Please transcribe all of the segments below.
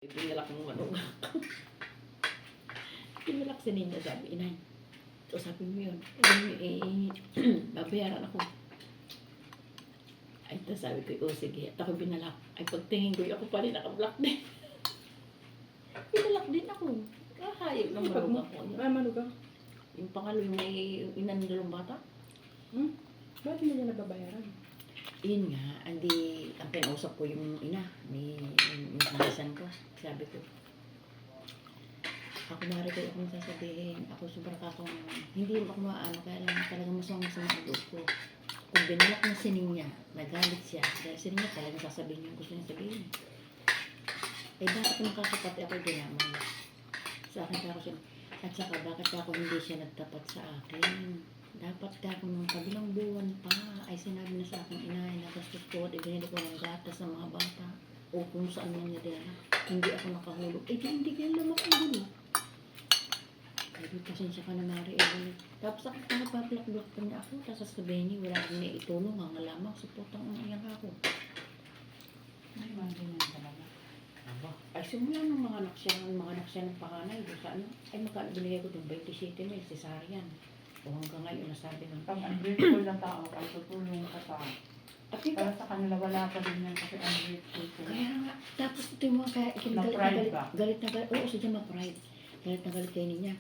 Pinalak ng manok. Pinalak si Nina, sabi, inay. So sabi mo yun, babayaran ako. Ay, tapos sabi ko, oh sige, at ako binalak. Ay, pagtingin ko, ako pa rin nakablock din. Binalak din ako. Kahayag ng manok ako. Ay, manugang. Yung pangalo, yung may inanilong bata. Bakit hindi niya nababayaran? Yun nga, hindi, ang pinausap ko yung ina, yung kalisan ko. Sabi ko, ako narito akong sasabihin, ako sobrang akong, hindi ako maano, kaya lang talagang masama ang loob ko. Kung binalak na si Ninya, nagalit siya, dahil si Ninya talagang sasabihin yung gusto niya sabihin. Eh bakit kung kakapati ako ginamang? Sa akin ka ako siya, at saka bakit ako hindi siya nagtapat sa akin? Dapat ka ako nung kabilang buwan pa ay sinabi na sa akin, inay, nagastos ko at ibinili ko ng gatas ng mga bata o kung saan man niya din. Hindi ako nakahulog. Eh, hindi ka naman ang gulo. Sabi, pasensya ka na, Mari. Tapos ako nagpaplak-blak pa niya ako. Tapos sasabihin niya, wala akong naitulong. Ang lamang, supportang umayak ako. Ay, mga ganyan talaga. Ay, simula ng mga anak siya ng panganay. Sa ano? Ay, binigay ko ng 27 mil, cesarean. O hanggang ngayon, nasabi ng Pag ungrateful na tao, pag tutulong ka tao. at ikaw, Para sa kanila, wala pa rin yan kasi ungrateful sila. kaya nga, tapos ito yung mga kaya, Na-pride ba? galit na galit, oo, sadya ma-pride. Galit na galit kayo niya.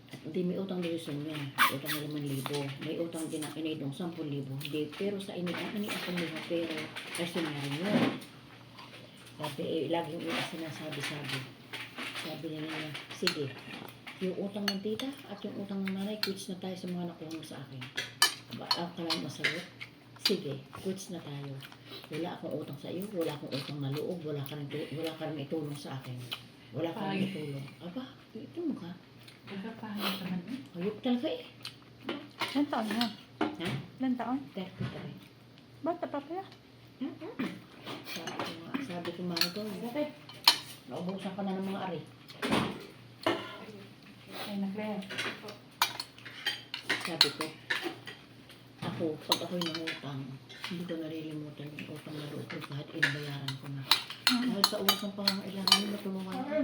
At hindi may utang dito sa niya. Utang na 5,000. May utang din ang inaidong 10,000. Hindi, pero sa ang ako nila, pero resumerin yun. Sabi, laging yung sinasabi-sabi. Sabi niya, sige, yung utang ng tita at yung utang ng nanay, quits na tayo sa mga nakuha mo sa akin. Ang kalang masagot, sige, quits na tayo. Wala akong utang sa iyo, wala akong utang na loob, wala ka rin itulong sa akin. Wala ka rin itulong. Aba, ito mo ka. Nagkapahal naman eh. Ayok talaga eh. Ilan taon na? Ha? Ilan taon? 33. Bata pa pala. Sabi ko mga ito, bakit? Naubusan ka na ng mga ari. Ay, Claire. Sabi ko, pag ako'y nangutang, hindi ko narilimutan yung utang na loob ko kahit inabayaran ko na. Dahil sa utang pangangailangan mo, matulungan ko.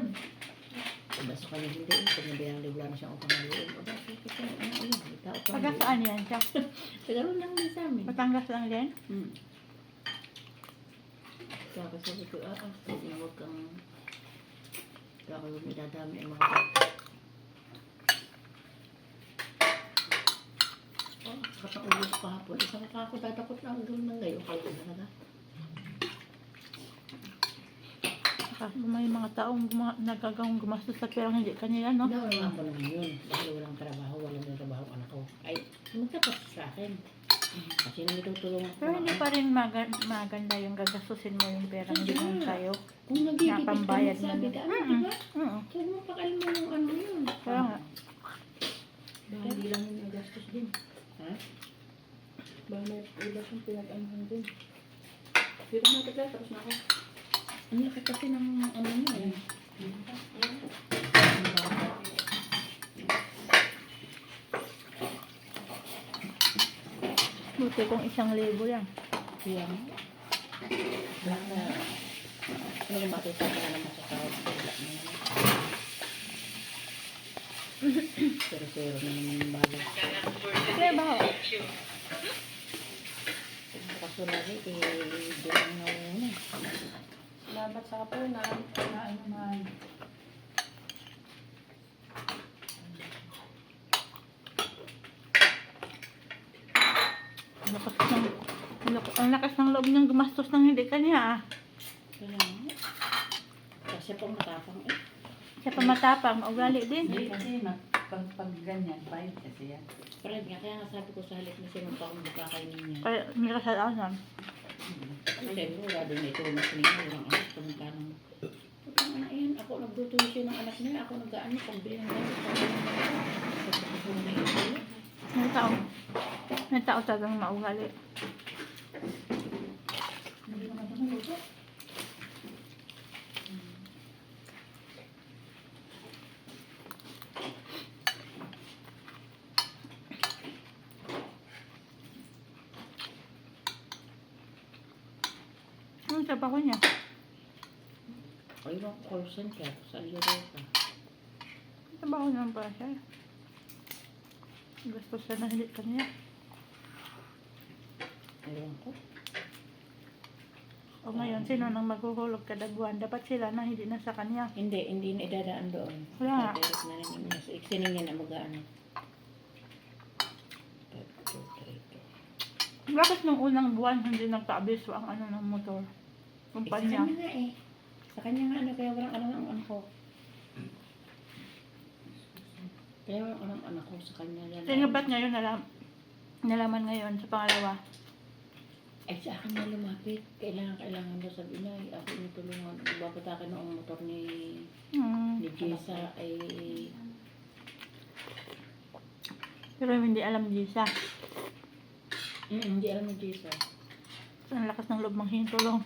Diba sa kanya hindi, pag nabayaran na wala na siyang utang na loob. Aba, ito, tao pa. Taga saan yan siya? Tagaroon lang din sa amin. Batangas lang din? Kaya sabi ko, huwag kang idadami ang mga bata. Katang ulos kahapon. Isang kako, tatakot na ang gawin ng ngayon. Kaya talaga. Kasi may mga taong nagagawang gumastos sa perang hindi kanila, no? Wala ko naman yun. Dahil walang trabaho, walang trabaho anak ko. Ay, magtapat sa akin. Kasi nang itutulong ako. Pero hindi pa rin maganda yung gagastusin mo yung pera hindi mo sa'yo. Kung nagigipit ka Napambayad sabi naman. ka, ano, diba? Oo. Huwag mo pakalma yung ano yun. Kaya nga. Baka hindi lang yung nagastos din. Ha? Baka may ilas yung pinag-anuhan din. Dito na Claire, tapos na ako. Ang laki kasi ng ano yun eh. Buti kung 1,000 yan. Kaya nga. Baka, ano yung matutuwa ka naman sa tao? Wala na yun. Pero na naman yung bagay. Kaya ba? Kaso lagi, doon ang nauna. Salamat sa kapal na ano naman. Ang lakas ng loob niyang gumastos ng hindi kanya, ah. Kaya nga. Kasi pang matapang eh. Siya pa matapang, maugali din. Hindi kasi pag ganyan, bite kasi yan. Fred nga, kaya nga sabi ko sa halip na sinong pa kung kakainin niya. Kaya hindi ka sa asan. Kasi wala din na ito mas niya, walang anak, pagkano. Pagkang anak yan, ako nagtutuloy ng anak niya, ako nag-ano, pambili ng gamit, pambili ng gamit. Pagkakasama na ito. May tao talagang maugali. Hindi naman ito maluto. Ano trabaho niya? Ay, Ayun, call center sa Europa. Trabaho naman pala siya. Gusto siya na hindi kanya. Ayun ko. O ngayon, sino nang maghuhulog kada buwan? Dapat sila na hindi na sa kanya. Hindi na idadaan doon. Wala. Direct na rin yung nasa iksiningin na mag-ano. 5, 2, 3, 2. Bakit nung unang buwan hindi nagpa-abiso ang ano ng motor? Sa Kumpanya. kanya nga eh. Sa kanya nga ano, kaya walang alam ang anak ko. Kaya walang alam ang anak ko sa kanya. Yan. Sino ba't ngayon nalaman ngayon sa pangalawa? Ay, sa akin na lumapit. Kailangan daw sabi niya, ay, ako inutulungan. Bakit akin noong motor ni Jessa ay... Pero hindi alam Jisa. Hindi alam ni Jessa. Ang lakas ng loob manghintulong.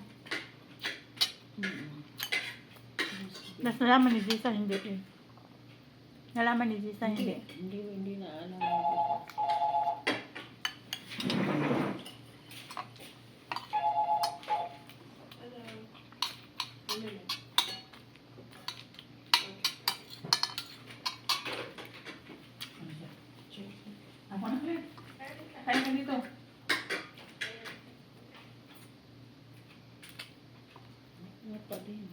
Tapos nalaman ni Jisa, hindi eh. Nalaman ni Jisa, hindi. Hindi na alam ni Jessa. Ako na rin. Kaya ka dito. Ano pa din?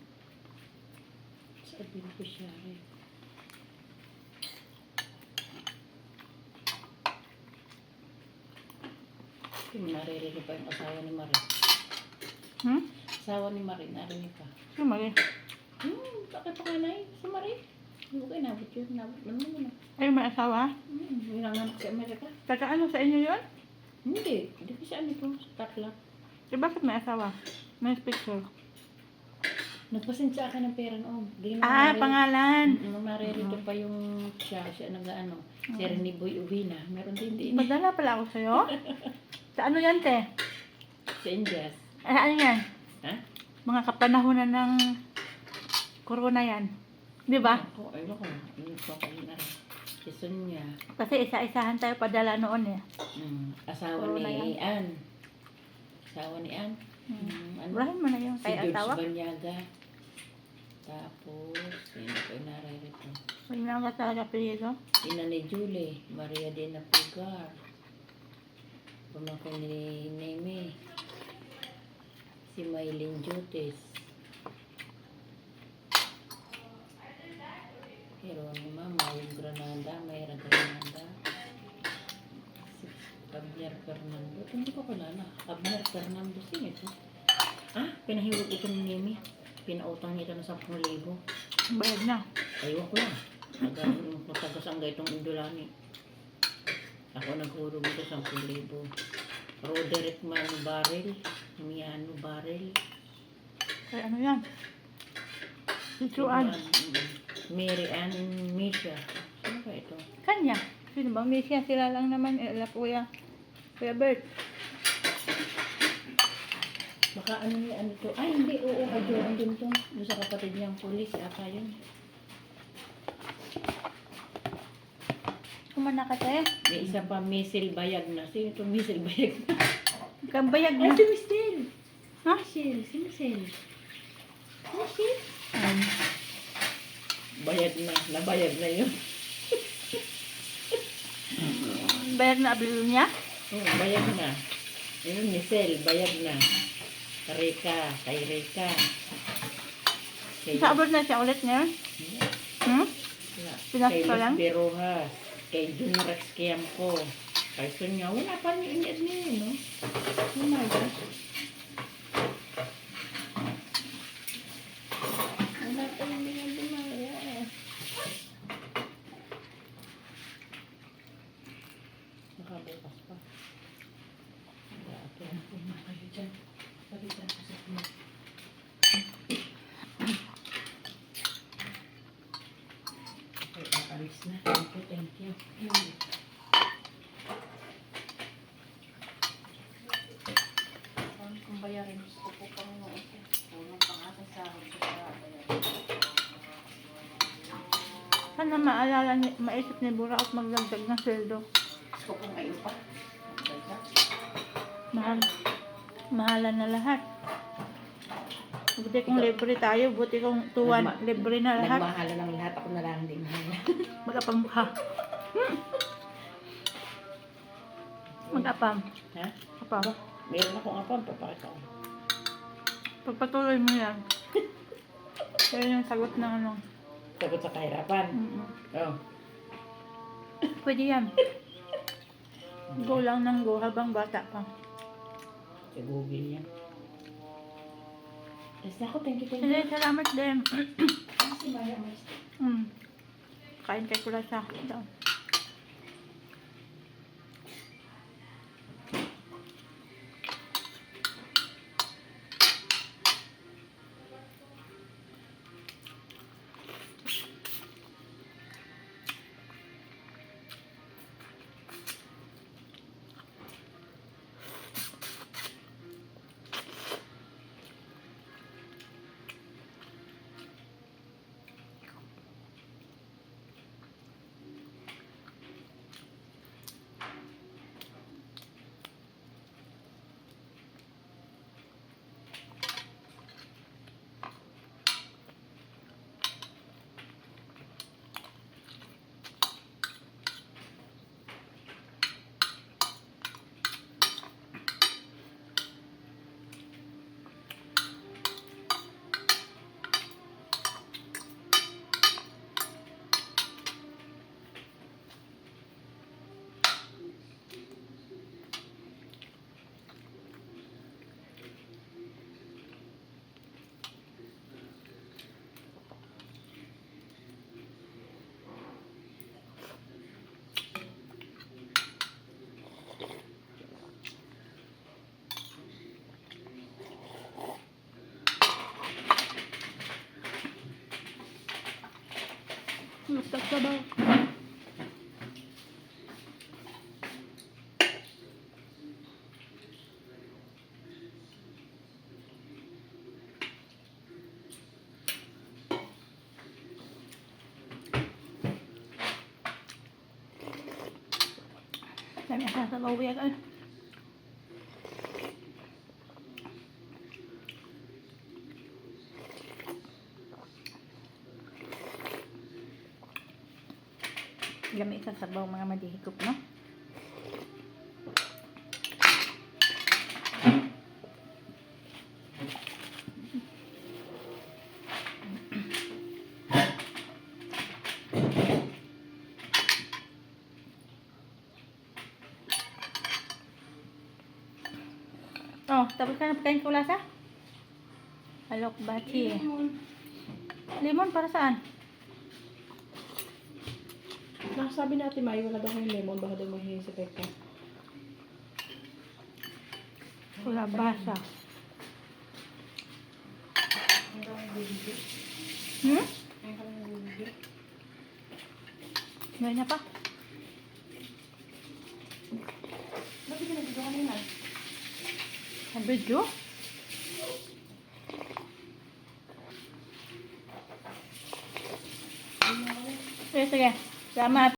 Sa beneficiary. Yung naririnig pa yung asawa ni Marie. Asawa ni Marie, narinig pa. Sumali. Bakit pa kanay? Si Marie? Hindi ko inabot yun. Inabot naman yun. Ay, may asawa? Winanganak sa Amerika. Taga ano sa inyo yun? Hindi. Hindi ko siya ano ito. Sa Tatla. Eh, bakit may asawa? May picture. Nagpasensya ka ng pera noon. Di Pangalan. Nung naririnig pa yung siya nag-ano. Si Rene Boy Uvina. Meron din. Madala pala ako sa'yo. Sa ano yan, te? Sa Indias. Ano yan? Ha? Mga kapanahonan ng corona yan. Di ba? Ako, ayun ko. Ayun ko kayo na rin. Si Sonia. Kasi isa-isahan tayo padala noon eh. Asawa Corona ni Ann. Asawa ni Ann. Burahin mo na yung Si kay George asawa. Banyaga. Tapos, sino ko naririto? Hindi lang ka talaga apelyido. Ina ni Julie, Maria de Napugar. Pamangkin ni Neme. Si Maylin Jutes. Jeronima, Mayong Granada, Mayra Granada. Si Abner Fernando. Hindi ko kilala. Abner Fernando, sino ito? Pinahirap ito ni Neme. Pinautang niya ito ng 10,000. Bayad na. Aywan ko lang. Matagas ang gaitong Indulani. Ako naghulog ito 10,000. Roderick Mano Barrel. Miano Barrel. Ay, ano yan? Si Juan. Mary Ann Misha. Sino ba ito? Kanya. Sino ba? Misya sila lang naman. Kuya Bert. Baka ano niya, ano to? Ay, hindi. Oo, kajoan din to. Doon sa kapatid niyang pulis. Ata yun. Kumana ka, te? May isa pa, Misil Bayag na. Sino ito, Misil Bayag na? Kambayag Ay, na. si Misil. Ha? Misil. Si Misil. Misil. Bayad na. Nabayad na yun. Bayad na abil niya? Oo, bayad na. Yun, Misil. Bayad na. Rika. Kay Rika. Kay Sa abroad na siya ulit ngayon? Pinas kay pa lang? Luz Berojas. Kay Jun Rex Kiampo. Kay Sonia. Wala pa niya inid niya yun, no? Oh my gosh. Wala pa niya dumaya. Nakabukas pa. Wala ito. Kayo dyan. Palitan ko sa pinag. Okay, aalis na. Thank you. Kung bayarin, gusto ko pang noon. Walang pang-asa sa akin. Sana maalala, maisip ni Bura at magdagdag ng sweldo. Gusto ko pang ngayon pa. Mahalan na lahat. Buti kung libre tayo, buti kung tuwan, libre na lahat. Nagmahala ng lahat. Ako na lang hindi mahala. Mag-apam ka. Mag-apam. Ha? Apam. Meron akong apam. Papakita ko. Pagpatuloy mo yan. Yan yung sagot ng ano. Sagot sa kahirapan. Oh. Pwede yan. Go lang ng go habang bata pa. Sa Google yan. Basta ako, thank you, thank you. Hindi, salamat din. Si Maya, mas. Kain kay Kulasa. Daw. Gusto ko ba? Dami ako sa bawiyag ay. Lami sa sabaw mga madihigop, no? Oh, tapos ka na pagkain Kulasa? Alok bachi. Lemon para saan? Nakasabi natin, May, wala daw kayong lemon. Baka daw maghihingi sa peka. Wala basa. Meron na pa? Bakit pinagdito kanina? Ang video? Sige, sige. Salamat.